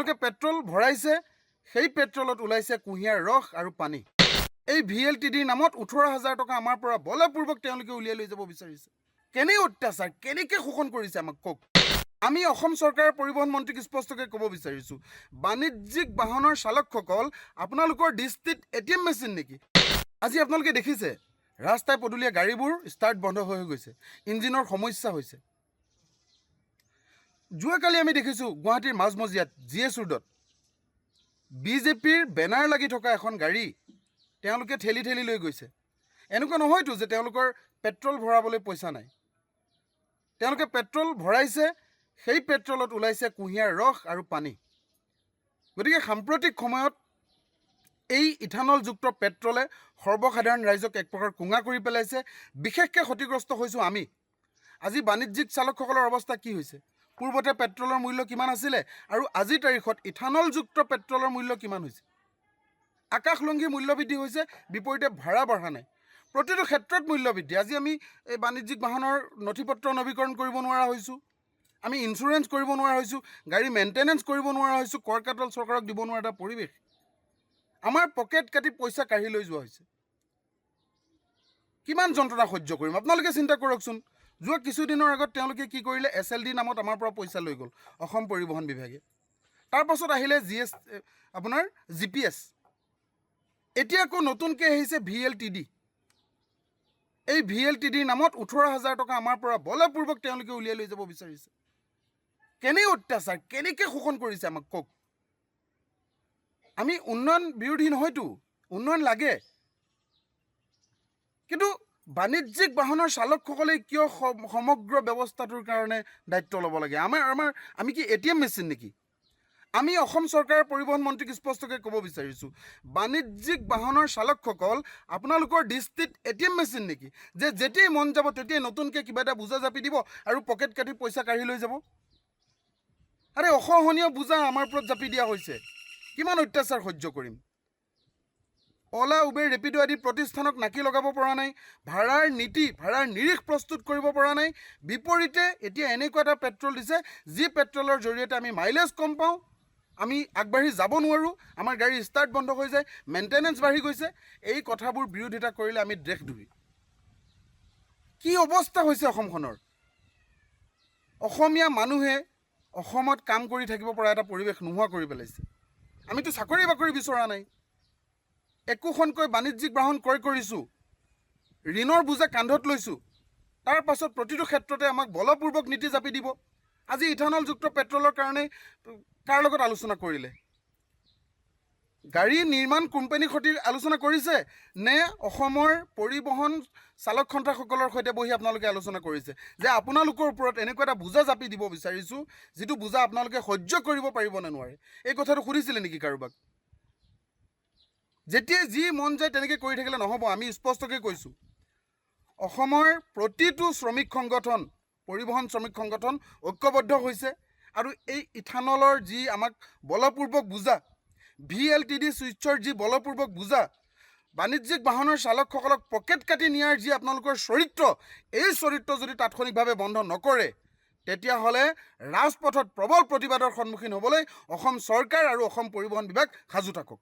তেওঁলোকে পেট্ৰল ভৰাইছে, সেই পেট্ৰলত ওলাইছে কুঁহিয়াৰ ৰস আৰু পানী। এই VLTDৰ নামত 18,000 টকা আমাৰ পৰা বলপূৰ্বক তেওঁলোকে উলিয়াই লৈ যাব বিচাৰিছে। কেনে অত্যাচাৰ, কেনেকৈ শোষণ কৰিছে আমাক কওক। আমি অসম চৰকাৰৰ পৰিবহণ মন্ত্ৰীক স্পষ্টকৈ ক'ব বিচাৰিছোঁ, বাণিজ্যিক বাহনৰ চালকসকল আপোনালোকৰ দৃষ্টিত ATM মেচিন নেকি? আজি আপোনালোকে দেখিছে ৰাস্তাই পদূলিয়ে গাড়ীবোৰ ষ্টাৰ্ট বন্ধ হৈ গৈছে, ইঞ্জিনৰ সমস্যা হৈছে। যোৱাকালি আমি দেখিছোঁ গুৱাহাটীৰ মাজমজিয়াত GS ৰোডত BJPৰ বেনাৰ লাগি থকা এখন গাড়ী তেওঁলোকে ঠেলি ঠেলি লৈ গৈছে। এনেকুৱা নহয়তো যে তেওঁলোকৰ পেট্ৰল ভৰাবলৈ পইচা নাই। তেওঁলোকে পেট্ৰল ভৰাইছে, সেই পেট্ৰলত ওলাইছে কুঁহিয়াৰ ৰস আৰু পানী। গতিকে সাম্প্ৰতিক সময়ত এই ইথানলযুক্ত পেট্ৰলে সৰ্বসাধাৰণ ৰাইজক এক প্ৰকাৰ কুঙা কৰি পেলাইছে। বিশেষকৈ ক্ষতিগ্ৰস্ত হৈছোঁ আমি। আজি বাণিজ্যিক চালকসকলৰ অৱস্থা কি হৈছে? পূৰ্বতে পেট্ৰলৰ মূল্য কিমান আছিলে আৰু আজিৰ তাৰিখত ইথানলযুক্ত পেট্ৰলৰ মূল্য কিমান হৈছে? আকাশলংঘী মূল্য বৃদ্ধি হৈছে, বিপৰীতে ভাড়া বঢ়া নাই। প্ৰতিটো ক্ষেত্ৰত মূল্য বৃদ্ধি। আজি আমি এই বাণিজ্যিক বাহনৰ নথি পত্ৰ নৱীকৰণ কৰিব নোৱাৰা হৈছোঁ, আমি ইঞ্চুৰেঞ্চ কৰিব নোৱাৰা হৈছোঁ, গাড়ী মেইনটেনেঞ্চ কৰিব নোৱাৰা হৈছোঁ, কৰ কাটল চৰকাৰক দিব নোৱাৰা এটা পৰিৱেশ। আমাৰ পকেট কাটি পইচা কাঢ়ি লৈ যোৱা হৈছে। কিমান যন্ত্ৰণা সহ্য কৰিম আপোনালোকে চিন্তা কৰকচোন। যোৱা কিছুদিনৰ আগত তেওঁলোকে কি কৰিলে, SLD নামত আমাৰ পৰা পইচা লৈ গ'ল অসম পৰিবহণ বিভাগে। তাৰ পাছত আহিলে আপোনাৰ GPS। এতিয়া আকৌ নতুনকৈ আহিছে VLTD। এই VLTDৰ নামত 18,000 টকা আমাৰ পৰা বলপূৰ্বক তেওঁলোকে উলিয়াই লৈ যাব বিচাৰিছে। কেনে অত্যাচাৰ, কেনেকৈ শোষণ কৰিছে আমাক কওক। আমি উন্নয়ন বিৰোধী নহয়তো, উন্নয়ন লাগে, কিন্তু বাণিজ্যিক বাহনৰ চালকসকলে কিয় সমগ্ৰ ব্যৱস্থাটোৰ কাৰণে দায়িত্ব ল'ব লাগে? আমি কি ATM মেচিন নেকি? আমি অসম চৰকাৰৰ পৰিবহণ মন্ত্ৰীক স্পষ্টকৈ ক'ব বিচাৰিছোঁ, বাণিজ্যিক বাহনৰ চালকসকল আপোনালোকৰ দৃষ্টিত ATM মেচিন নেকি? যে যেতিয়াই মন যাব তেতিয়াই নতুনকৈ কিবা এটা বোজা জাপি দিব আৰু পকেট কাটি পইচা কাঢ়ি লৈ যাব। আৰে অসহনীয় বোজা আমাৰ ওপৰত জাপি দিয়া হৈছে। কিমান অত্যাচাৰ সহ্য কৰিম? অলা, উবেৰ, ৰেপিডো আদি প্ৰতিষ্ঠানক নাকি লগাব পৰা নাই, ভাড়াৰ নীতি, ভাড়াৰ নিৰিখ প্ৰস্তুত কৰিব পৰা নাই। বিপৰীতে এতিয়া এনেকুৱা এটা পেট্ৰল দিছে, যি পেট্ৰলৰ জৰিয়তে আমি মাইলেজ কম পাওঁ, আমি আগবাঢ়ি যাব নোৱাৰোঁ, আমাৰ গাড়ী ষ্টাৰ্ট বন্ধ হৈ যায়, মেইনটেনেঞ্চ বাঢ়ি গৈছে। এই কথাবোৰ বিৰোধিতা কৰিলে আমি দেশদ্ৰোহী। কি অৱস্থা হৈছে অসমখনৰ? অসমীয়া মানুহে অসমত কাম কৰি থাকিব পৰা এটা পৰিৱেশ নোহোৱা কৰি পেলাইছে। আমিতো চাকৰি বাকৰি বিচৰা নাই, একোখনকৈ বাণিজ্যিক বাহন ক্ৰয় কৰিছোঁ, ঋণৰ বোজা কান্ধত লৈছোঁ। তাৰ পাছত প্ৰতিটো ক্ষেত্ৰতে আমাক বলপূৰ্বক নীতি জাপি দিব। আজি ইথানলযুক্ত পেট্ৰলৰ কাৰণে কাৰ লগত আলোচনা কৰিলে? গাড়ী নিৰ্মাণ কোম্পানীৰ সৈতে আলোচনা কৰিছে নে অসমৰ পৰিবহণ চালক সন্থাসকলৰ সৈতে বহি আপোনালোকে আলোচনা কৰিছে যে আপোনালোকৰ ওপৰত এনেকুৱা এটা বোজা জাপি দিব বিচাৰিছোঁ, যিটো বোজা আপোনালোকে সহ্য কৰিব পাৰিব নে নোৱাৰে? এই কথাটো সুধিছিলে নেকি কাৰোবাক? যেতিয়াই যি মন যায় তেনেকৈ কৰি থাকিলে নহ'ব। আমি স্পষ্টকৈ কৈছোঁ, অসমৰ প্ৰতিটো শ্ৰমিক সংগঠন, পৰিবহণ শ্ৰমিক সংগঠন ঐক্যবদ্ধ হৈছে আৰু এই ইথানলৰ যি আমাক বলপূৰ্বক বোজা, VLTD চুইচৰ যি বলপূৰ্বক বোজা, বাণিজ্যিক বাহনৰ চালকসকলক পকেট কাটি নিয়াৰ যি আপোনালোকৰ চৰিত্ৰ, এই চৰিত্ৰ যদি তাৎক্ষণিকভাৱে বন্ধ নকৰে, তেতিয়াহ'লে ৰাজপথত প্ৰবল প্ৰতিবাদৰ সন্মুখীন হ'বলৈ অসম চৰকাৰ আৰু অসম পৰিবহণ বিভাগ সাজু থাকক।